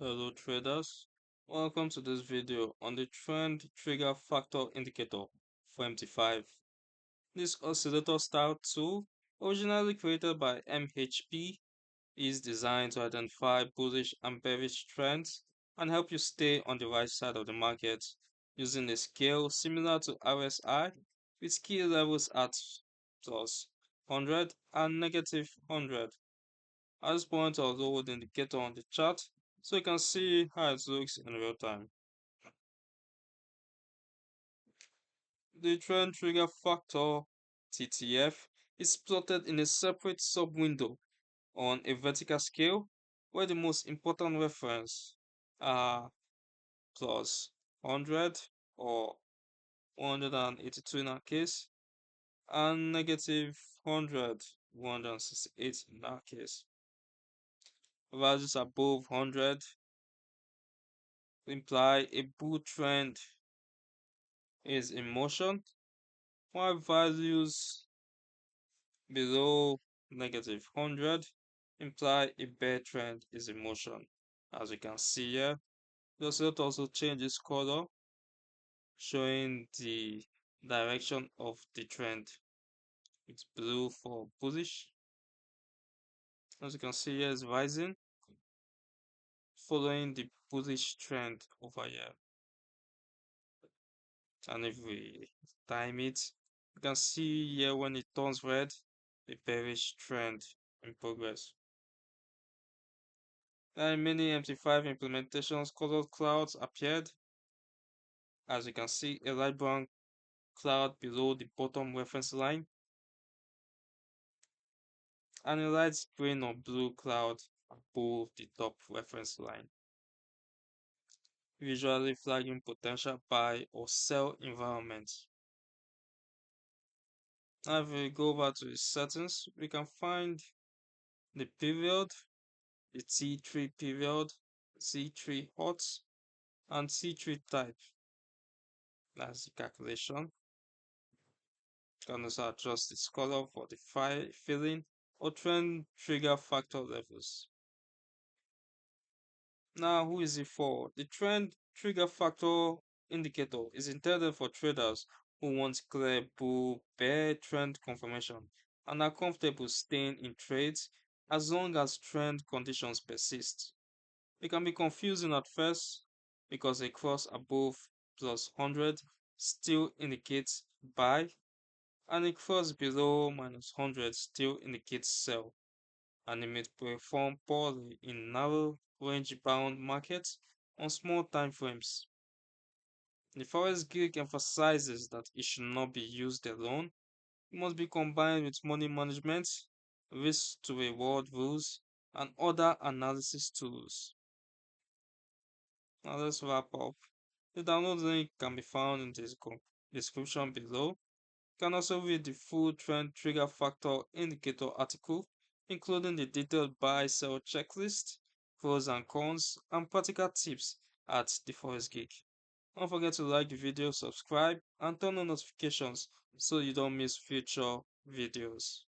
Hello traders, welcome to this video on the trend trigger factor indicator for MT5. This oscillator style tool, originally created by MHP, is designed to identify bullish and bearish trends and help you stay on the right side of the market using a scale similar to RSI with key levels at plus 100 and negative 100. At this point, I'll load the indicator on the chart so you can see how it looks in real time. The trend trigger factor TTF is plotted in a separate sub-window on a vertical scale where the most important reference are plus 100 or 182 in our case and negative 100, 168 in our case. Values above 100 imply a bull trend is in motion, while values below negative 100 imply a bear trend is in motion. As you can see here, the oscillator also changes color, showing the direction of the trend. It's blue for bullish. As you can see here, it's rising, following the bullish trend over here. And if we time it, you can see here when it turns red, the bearish trend in progress. In many MT5 implementations, colored clouds appeared. As you can see, a light brown cloud below the bottom reference line and a light green or blue cloud above the top reference line, visually flagging potential buy or sell environments. Now if we go over to the settings, we can find the period, the T3 period, C3 hot, and C3 type. That's the calculation. You can also adjust its color for the filling or trend trigger factor levels. Now, who is it for? The trend trigger factor indicator is intended for traders who want clear bull bear trend confirmation and are comfortable staying in trades as long as trend conditions persist. It can be confusing at first because a cross above plus 100 still indicates buy and a cross below minus 100 still indicates sell, and it may perform poorly in narrow range bound markets on small time frames. The Forex Greek emphasizes that it should not be used alone. It must be combined with money management, risk to reward rules, and other analysis tools. Now let's wrap up. The download link can be found in the description below. You can also read the full trend trigger factor indicator article, including the detailed buy sell checklist, pros and cons, and practical tips at the Forex Geek. Don't forget to like the video, subscribe, and turn on notifications so you don't miss future videos.